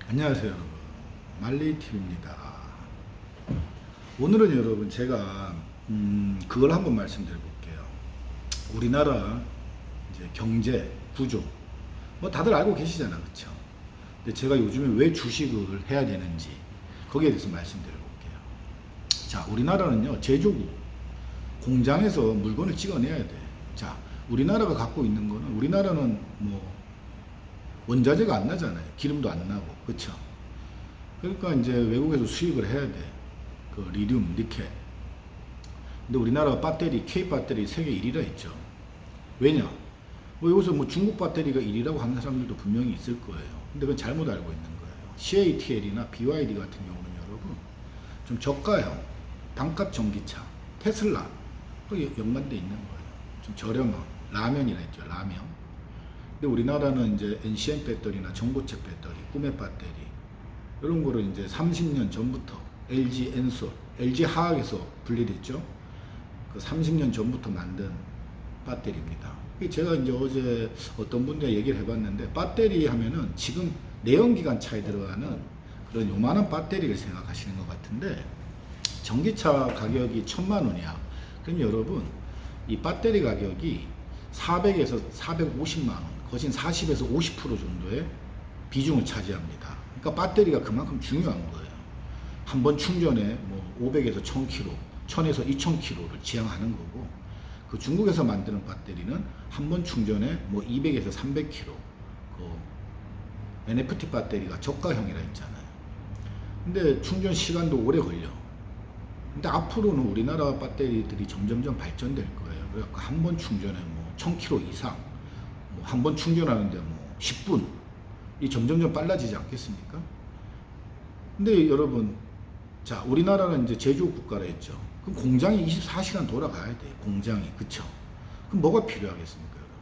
안녕하세요 여러분, 말리TV입니다. 오늘은 여러분 제가 그걸 한번 말씀드려 볼게요. 우리나라 이제 경제 구조 뭐 다들 알고 계시잖아, 그쵸? 근데 제가 요즘에 왜 주식을 해야 되는지 거기에 대해서 말씀드려 볼게요. 자, 우리나라는요 제조국 공장에서 물건을 찍어내야 돼. 자, 우리나라가 갖고 있는 거는, 우리나라는 뭐 원자재가 안 나잖아요. 기름도 안 나고, 그쵸? 그러니까 이제 외국에서 수입을 해야 돼. 그 리튬, 니켈. 근데 우리나라가 배터리, K 배터리 세계 1위라 했죠. 왜냐? 뭐 여기서 뭐 중국 배터리가 1위라고 하는 사람들도 분명히 있을 거예요. 근데 그건 잘못 알고 있는 거예요. CATL이나 BYD 같은 경우는 여러분 좀 저가형 단값 전기차, 테슬라 그 연관돼 있는 거예요. 좀 저렴한 라면이라 했죠. 라면. 근데 우리나라는 이제 NCM 배터리나 전고체 배터리, 꿈의 배터리 이런 거를 이제 30년 전부터 LG 엔솔, LG 화학에서 분리됐죠. 그 30년 전부터 만든 배터리입니다. 제가 이제 어제 어떤 분과 얘기를 해봤는데, 배터리 하면은 지금 내연기관차에 들어가는 그런 요만한 배터리를 생각하시는 것 같은데, 전기차 가격이 1000만 원이야. 그럼 여러분 이 배터리 가격이 400에서 450만 원, 거진 40에서 50% 정도의 비중을 차지합니다. 그러니까 배터리가 그만큼 중요한 거예요. 한 번 충전에 뭐 500에서 1000km, 1000에서 2000km를 지향하는 거고, 그 중국에서 만드는 배터리는 한 번 충전에 뭐 200에서 300km, 그 NFT 배터리가 저가형이라 했잖아요. 근데 충전 시간도 오래 걸려. 근데 앞으로는 우리나라 배터리들이 점점점 발전될 거예요. 그래서 한 번 충전에 뭐 1000km 이상, 뭐 한 번 충전하는데 뭐 10분, 이 점점점 빨라지지 않겠습니까? 근데 여러분, 자, 우리나라는 이제 제조업 국가라 했죠. 그럼 공장이 24시간 돌아가야 돼, 공장이. 그쵸? 그럼 뭐가 필요하겠습니까, 여러분?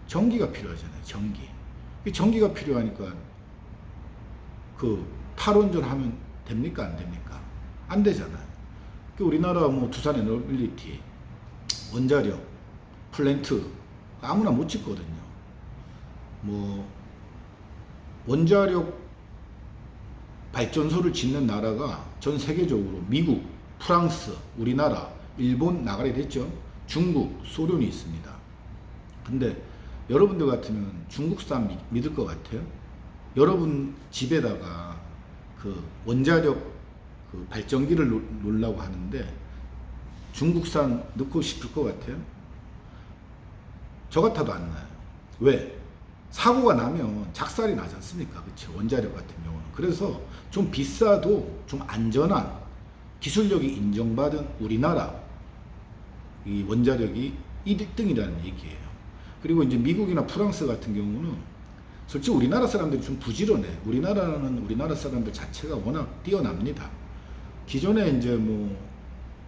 전기가 필요하잖아요, 전기. 전기가 필요하니까 그 탈원전 하면 됩니까, 안 됩니까? 안 되잖아요. 우리나라 뭐 두산 에너빌리티, 원자력, 플랜트 아무나 못 짓거든요. 뭐 원자력 발전소를 짓는 나라가 전 세계적으로 미국, 프랑스, 우리나라, 일본 나가게 됐죠. 중국, 소련이 있습니다. 근데 여러분들 같으면 중국산 믿을 것 같아요? 여러분 집에다가 그 원자력 그 발전기를 놓으려고 하는데 중국산 넣고 싶을 것 같아요? 저 같아도 안 나요. 왜? 사고가 나면 작살이 나지 않습니까? 그쵸? 원자력 같은 경우는. 그래서 좀 비싸도 좀 안전한 기술력이 인정받은 우리나라 이 원자력이 1등이라는 얘기예요. 그리고 이제 미국이나 프랑스 같은 경우는 솔직히 우리나라 사람들이 좀 부지런해. 우리나라는 우리나라 사람들 자체가 워낙 뛰어납니다. 기존에 이제 뭐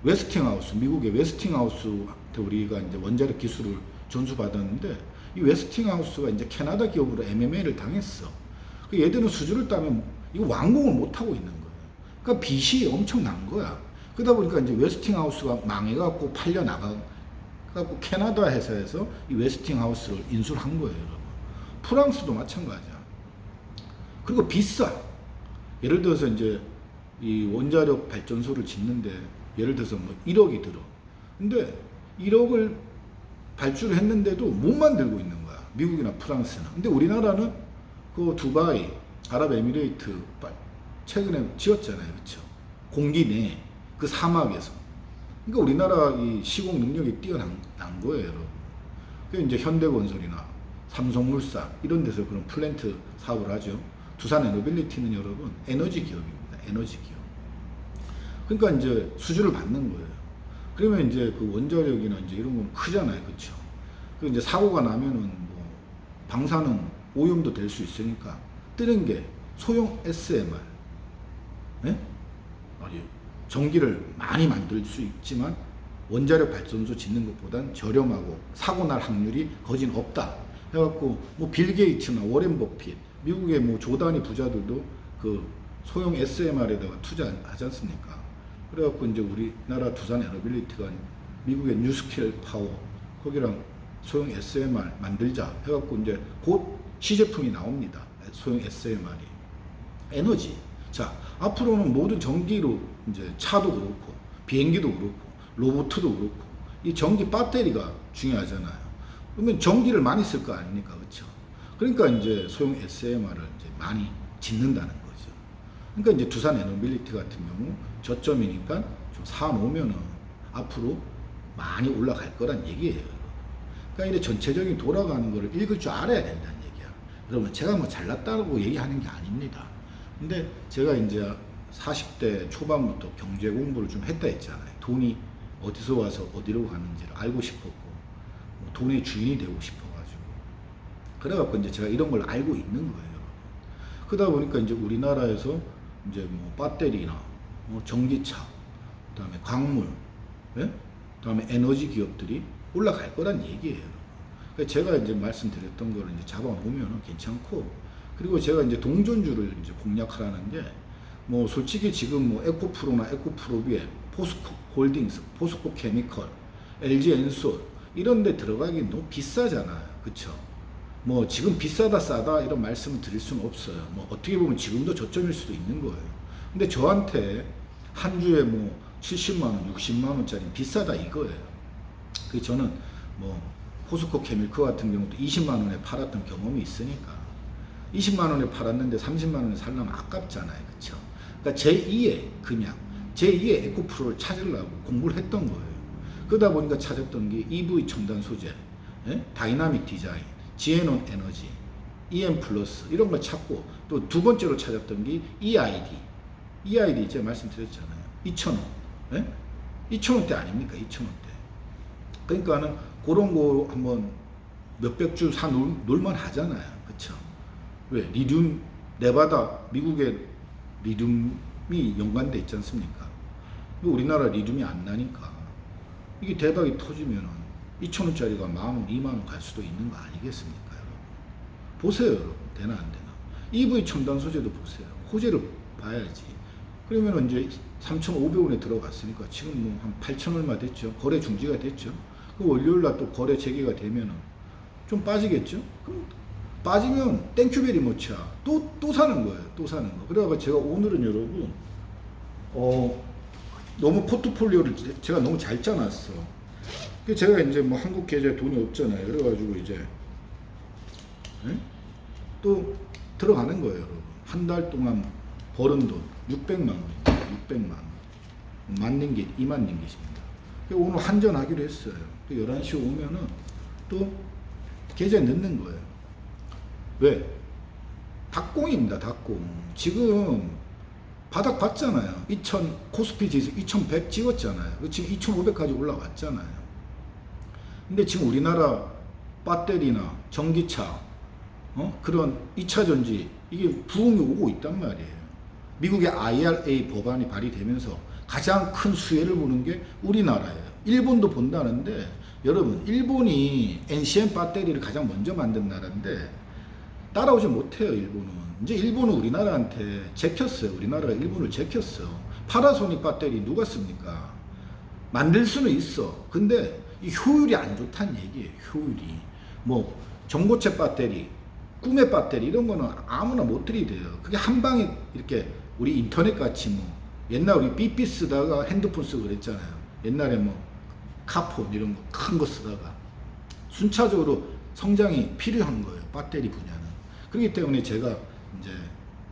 웨스팅하우스, 미국의 웨스팅하우스한테 우리가 이제 원자력 기술을 전수받았는데, 이 웨스팅하우스가 이제 캐나다 기업으로 MMA를 당했어. 얘들은 수주를 따면 이거 완공을 못 하고 있는 거예요. 그러니까 빚이 엄청 난 거야. 그러다 보니까 이제 웨스팅하우스가 망해갖고 팔려 나가갖고 캐나다 회사에서 이 웨스팅하우스를 인수를 한 거예요, 여러분. 프랑스도 마찬가지야. 그리고 비싸. 예를 들어서 이제 이 원자력 발전소를 짓는데 예를 들어서 뭐 1억이 들어. 근데 1억을 발주를 했는데도 못 만들고 있는 거야, 미국이나 프랑스는. 근데 우리나라는 그 두바이, 아랍에미레이트 최근에 지었잖아요, 그쵸? 공기 내 그 사막에서. 그러니까 우리나라 이 시공 능력이 뛰어난 거예요, 여러분. 그 이제 현대건설이나 삼성물산 이런 데서 그런 플랜트 사업을 하죠. 두산 에너빌리티는 여러분 에너지 기업입니다, 에너지 기업. 그러니까 이제 수주를 받는 거예요. 그러면 이제 그 원자력이나 이제 이런 건 크잖아요, 그쵸? 그 이제 사고가 나면은 뭐 방사능 오염도 될 수 있으니까 뜨는 게 소형 SMR, 네? 아니, 전기를 많이 만들 수 있지만 원자력 발전소 짓는 것보단 저렴하고 사고 날 확률이 거진 없다 해갖고, 뭐 빌 게이츠나 워렌 버핏, 미국의 뭐 조단위 부자들도 그 소형 SMR에다가 투자하지 않습니까? 그래갖고 이제 우리나라 두산 에너빌리티가 미국의 뉴스킬 파워 거기랑 소형 SMR 만들자 해갖고 이제 곧 시제품이 나옵니다. 소형 SMR이. 에너지. 자, 앞으로는 모든 전기로 이제 차도 그렇고 비행기도 그렇고 로봇도 그렇고 이 전기 배터리가 중요하잖아요. 그러면 전기를 많이 쓸 거 아닙니까? 그렇죠? 그러니까 이제 소형 SMR을 이제 많이 짓는다는 거죠. 그러니까 이제 두산 에너빌리티 같은 경우 저점이니까 좀 사놓으면은 앞으로 많이 올라갈 거란 얘기예요. 그러니까 이래 전체적인 돌아가는 거를 읽을 줄 알아야 된다는 얘기야. 여러분, 제가 뭐 잘났다고 얘기하는 게 아닙니다. 근데 제가 이제 40대 초반부터 경제 공부를 좀 했다 했잖아요. 돈이 어디서 와서 어디로 가는지를 알고 싶었고, 뭐 돈의 주인이 되고 싶어가지고. 그래갖고 이제 제가 이런 걸 알고 있는 거예요. 그러다 보니까 이제 우리나라에서 이제 뭐 배터리나 뭐 전기차, 그다음에 광물, 예? 그다음에 에너지 기업들이 올라갈 거란 얘기예요. 그러니까 제가 이제 말씀드렸던 거를 이제 잡아놓으면 괜찮고, 그리고 제가 이제 동전주를 이제 공략하라는 게, 뭐 솔직히 지금 뭐 에코프로나 에코프로비에 포스코 홀딩스, 포스코 케미컬, LG 엔솔 이런 데 들어가기 너무 비싸잖아요. 그쵸? 뭐 지금 비싸다 싸다 이런 말씀을 드릴 수는 없어요. 뭐 어떻게 보면 지금도 저점일 수도 있는 거예요. 근데 저한테 한 주에 뭐 70만 원, 60만 원짜리 비싸다 이거예요. 그 저는 뭐 포스코 케미컬 같은 경우도 20만 원에 팔았던 경험이 있으니까 20만 원에 팔았는데 30만 원에 살려면 아깝잖아요. 그쵸? 그러니까 제2의 금약, 제2의 에코프로를 찾으려고 공부를 했던 거예요. 그러다 보니까 찾았던 게 EV 첨단 소재, 예? 다이나믹 디자인, 지에논 에너지, EM 플러스 이런 걸 찾고, 또 두 번째로 찾았던 게 EID. EID 제가 말씀드렸잖아요. 2,000원. 예? 2,000원대 아닙니까? 2,000원대. 그러니까는 그런 거 한번 몇백 주 사 놀만 하잖아요. 그쵸? 왜? 리튬, 네바다, 미국의 리튬이 연관돼 있지 않습니까? 우리나라 리튬이 안 나니까 이게 대박이 터지면은 2,000원짜리가 만원, 2만원 갈 수도 있는 거 아니겠습니까, 여러분? 보세요, 여러분. 되나 안 되나? EV 첨단 소재도 보세요. 호재를 봐야지. 그러면 이제 3,500원에 들어갔으니까 지금 뭐 한 8,000 얼마 됐죠. 거래 중지가 됐죠. 그 월요일 날 또 거래 재개가 되면은 좀 빠지겠죠? 그럼 빠지면 땡큐베리 모차 또 사는 거예요. 또 사는 거. 그래가 제가 오늘은 여러분 너무 포트폴리오를 제가 너무 잘 짜놨어. 제가 이제 뭐 한국 계좌에 돈이 없잖아요. 그래가지고 이제 또 들어가는 거예요, 여러분. 한 달 동안 벌은 돈 600만 원, 600만 원. 만 링깃, 2만 링깃입니다. 오늘 한전하기로 했어요. 또 11시 오면은 또 계좌에 넣는 거예요. 왜? 닭공입니다, 닭공. 지금 바닥 봤잖아요. 2000 코스피 지수 2100 찍었잖아요. 지금 2500까지 올라왔잖아요. 근데 지금 우리나라 배터리나 전기차, 그런 2차 전지 이게 부흥이 오고 있단 말이에요. 미국의 IRA 법안이 발의되면서 가장 큰 수혜를 보는 게 우리나라예요. 일본도 본다는데, 여러분, 일본이 NCM 배터리를 가장 먼저 만든 나라인데 따라오지 못해요, 일본은. 이제 일본은 우리나라한테 제꼈어요. 우리나라가 일본을 제꼈어. 파나소닉 배터리 누가 씁니까? 만들 수는 있어. 근데 이 효율이 안 좋다는 얘기예요, 효율이. 뭐 전고체 배터리, 꿈의 배터리 이런 거는 아무나 못 들이대요. 그게 한 방에 이렇게 우리 인터넷 같이 뭐 옛날 우리 삐삐 쓰다가 핸드폰 쓰고 그랬잖아요. 옛날에 뭐 카폰 이런 거 큰 거 쓰다가 순차적으로 성장이 필요한 거예요, 배터리 분야는. 그렇기 때문에 제가 이제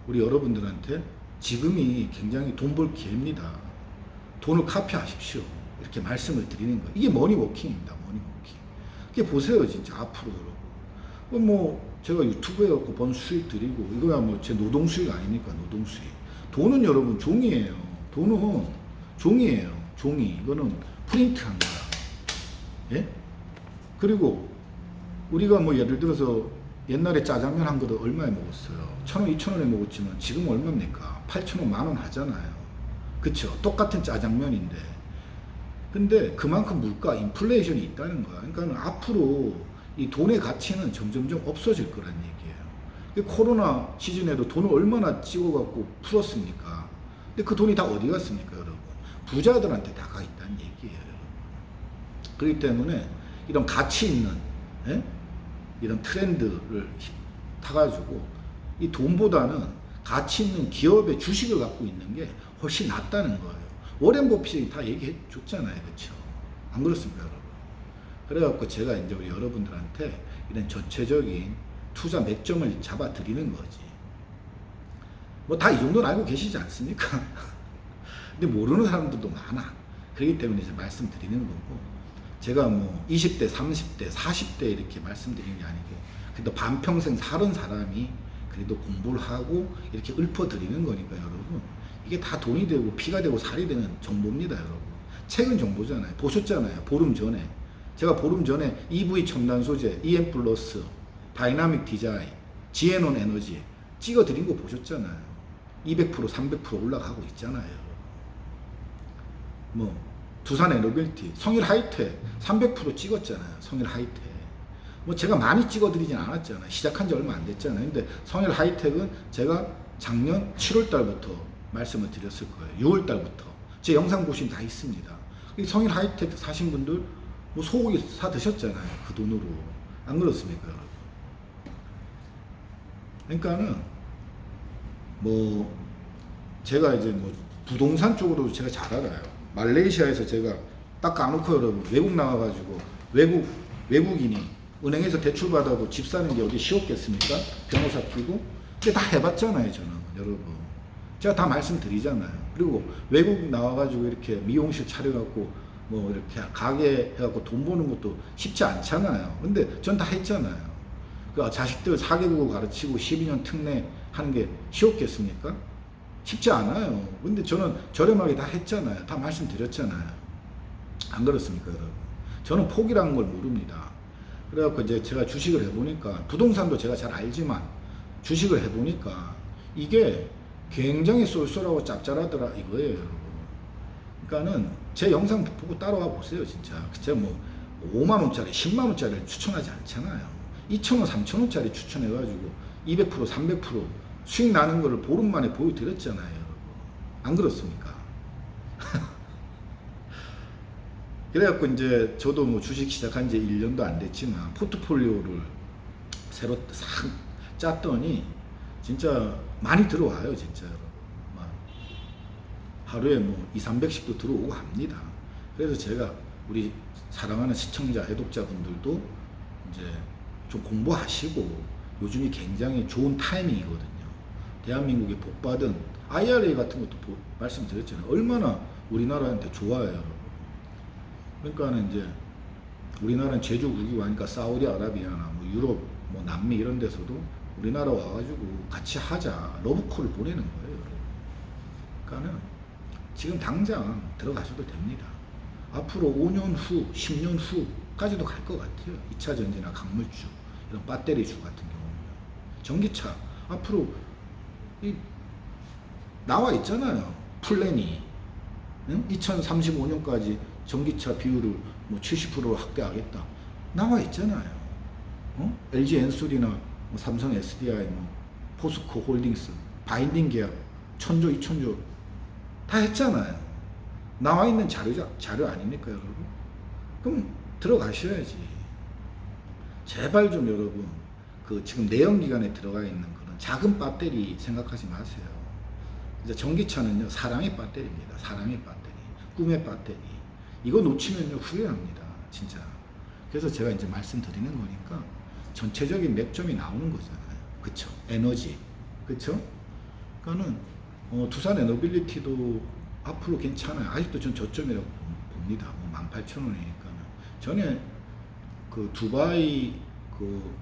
우리 여러분들한테 지금이 굉장히 돈 벌 기회입니다. 돈을 카피하십시오. 이렇게 말씀을 드리는 거예요. 이게 머니워킹입니다, 머니워킹. 이게 보세요, 진짜 앞으로 여러분. 뭐 제가 유튜브에 갖고 번 수익 드리고, 이거야 뭐 제 노동 수익 아닙니까, 노동 수익. 돈은 여러분 종이에요. 돈은 종이에요, 종이. 이거는 프린트한 거야. 예? 그리고 우리가 뭐 예를 들어서 옛날에 짜장면 한 그릇 얼마에 먹었어요? 1,000원, 2,000원에 먹었지만 지금 얼마입니까? 8,000원, 만원 하잖아요. 그쵸? 똑같은 짜장면인데. 근데 그만큼 물가, 인플레이션이 있다는 거야. 그러니까 앞으로 이 돈의 가치는 점점점 없어질 거란 얘기예요. 코로나 시즌에도 돈을 얼마나 찍어갖고 풀었습니까? 근데 그 돈이 다 어디 갔습니까, 여러분? 부자들한테 다 가 있다는 얘기예요. 그렇기 때문에 이런 가치 있는, 이런 트렌드를 타가지고 이 돈보다는 가치 있는 기업의 주식을 갖고 있는 게 훨씬 낫다는 거예요. 워렌 버핏이 다 얘기해 줬잖아요. 그렇죠? 안 그렇습니까, 여러분? 그래갖고 제가 이제 우리 여러분들한테 이런 전체적인 투자 맥점을 잡아 드리는 거지. 뭐 다 이 정도는 알고 계시지 않습니까? 근데 모르는 사람들도 많아. 그렇기 때문에 이제 말씀드리는 거고, 제가 뭐 20대, 30대, 40대 이렇게 말씀드리는 게 아니고, 그래도 반평생 살은 사람이 그래도 공부를 하고 이렇게 읊어드리는 거니까 여러분, 이게 다 돈이 되고 피가 되고 살이 되는 정보입니다, 여러분. 최근 정보잖아요. 보셨잖아요. 보름 전에. 제가 보름 전에 EV 첨단 소재, EM 플러스, 다이나믹 디자인, 지에논 에너지 찍어드린 거 보셨잖아요. 200%, 300% 올라가고 있잖아요. 뭐 두산 에너빌티, 성일 하이텍 300% 찍었잖아요. 성일 하이텍. 뭐 제가 많이 찍어드리진 않았잖아요. 시작한 지 얼마 안 됐잖아요. 근데 성일 하이텍은 제가 작년 7월 달부터 말씀을 드렸을 거예요. 6월 달부터. 제 영상 보시면 다 있습니다. 성일 하이텍 사신 분들 뭐 소고기 사 드셨잖아요. 그 돈으로. 안 그렇습니까, 여러분? 그러니까는 뭐 제가 이제 뭐 부동산 쪽으로도 제가 잘 알아요. 말레이시아에서 제가 딱 까놓고 여러분, 외국 나와가지고 외국인이 은행에서 대출 받아도 집 사는 게 어디 쉬웠겠습니까? 변호사 끼고. 근데 다 해봤잖아요, 저는. 여러분, 제가 다 말씀드리잖아요. 그리고 외국 나와가지고 이렇게 미용실 차려갖고 뭐 이렇게 가게 해갖고 돈 버는 것도 쉽지 않잖아요. 근데 전 다 했잖아요. 그 자식들 4개국어 가르치고 12년 특례 하는 게 쉬웠겠습니까? 쉽지 않아요. 근데 저는 저렴하게 다 했잖아요. 다 말씀드렸잖아요. 안 그렇습니까, 여러분? 저는 포기라는 걸 모릅니다. 그래갖고 이제 제가 주식을 해보니까, 부동산도 제가 잘 알지만 주식을 해보니까 이게 굉장히 쏠쏠하고 짭짤하더라 이거예요, 여러분. 그러니까는 제 영상 보고 따라와 보세요, 진짜. 제가 뭐 5만원짜리, 10만원짜리를 추천하지 않잖아요. 2,000원, 3,000원짜리 추천해가지고 200%, 300% 수익 나는 거를 보름 만에 보여드렸잖아요, 여러분. 안 그렇습니까? 그래갖고 이제 저도 뭐 주식 시작한 지 1년도 안 됐지만 포트폴리오를 새로 싹 짰더니 진짜 많이 들어와요, 진짜 여러분. 하루에 뭐 2, 300씩도 들어오고 합니다. 그래서 제가 우리 사랑하는 시청자, 애독자분들도 이제 좀 공부하시고, 요즘이 굉장히 좋은 타이밍이거든요. 대한민국에 복받은 IRA 같은 것도 말씀드렸잖아요. 얼마나 우리나라한테 좋아요, 여러분. 그러니까는 이제 우리나라는 제주 국이고 하니까 사우디아라비아나 뭐 유럽, 뭐 남미 이런 데서도 우리나라 와가지고 같이 하자 러브콜을 보내는 거예요, 여러분. 그러니까는 지금 당장 들어가셔도 됩니다. 앞으로 5년 후, 10년 후까지도 갈 것 같아요. 2차 전지나 강물주, 이런 배터리주 같은 경우는. 전기차, 앞으로 나와 있잖아요. 플랜이. 응? 2035년까지 전기차 비율을 뭐 70%로 확대하겠다. 나와 있잖아요. LG 엔솔이나 뭐 삼성 SDI, 뭐 포스코 홀딩스, 바인딩 계약 1,000조, 2,000조 다 했잖아요. 나와 있는 자료 아닙니까, 여러분? 그럼 들어가셔야지. 제발 좀 여러분, 그 지금 내연기관에 들어가 있는 그런 작은 배터리 생각하지 마세요. 이제 전기차는요, 사랑의 배터리입니다. 사랑의 배터리, 꿈의 배터리. 이거 놓치면요, 후회합니다, 진짜. 그래서 제가 이제 말씀드리는 거니까 전체적인 맥점이 나오는 거잖아요. 그쵸? 에너지. 그쵸? 그러니까는 두산 에너빌리티도 앞으로 괜찮아요. 아직도 전 저점이라고 봅니다. 뭐 18,000원이니까는. 전에 그 두바이 그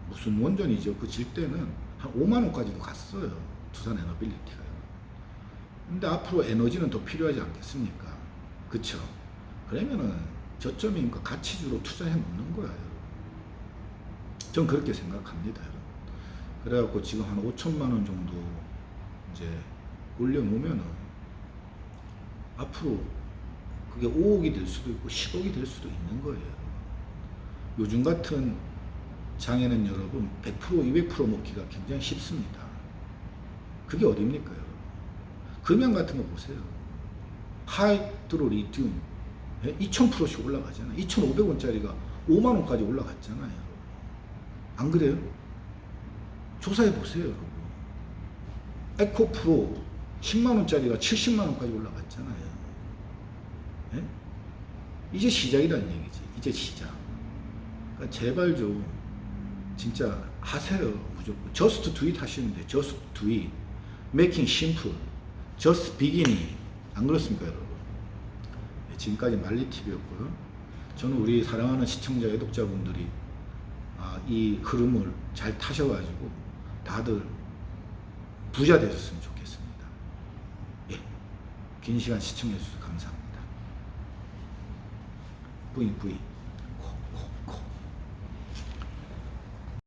무슨 원전이죠. 그 질 때는 한 5만원까지도 갔어요. 두산 에너빌리티가요. 근데 앞으로 에너지는 더 필요하지 않겠습니까? 그쵸? 그러면은 저점이니까 가치주로 투자해 놓는 거예요. 전 그렇게 생각합니다. 그래갖고 지금 한 5천만원 정도 이제 올려놓으면은 앞으로 그게 5억이 될 수도 있고 10억이 될 수도 있는 거예요. 요즘 같은 장에는 여러분 100%, 200% 먹기가 굉장히 쉽습니다. 그게 어딥니까, 여러분? 금연 같은 거 보세요. 하이드로 리튬 2000%씩 올라가잖아요. 2,500원짜리가 5만원까지 올라갔잖아요. 안 그래요? 조사해 보세요, 여러분. 에코 프로 10만원짜리가 70만원까지 올라갔잖아요. 예? 이제 시작이라는 얘기지. 이제 시작. 그러니까 제발 좀 진짜 하세요. 무조건 just do it 하시는데 just do it, making simple, just beginning. 안 그렇습니까 여러분? 네, 지금까지 말리TV였고요. 저는 우리 사랑하는 시청자 애독자분들이 이 흐름을 잘 타셔가지고 다들 부자 되셨으면 좋겠습니다. 예, 긴 시간 시청해 주셔서 감사합니다. 뿌잉뿌잉.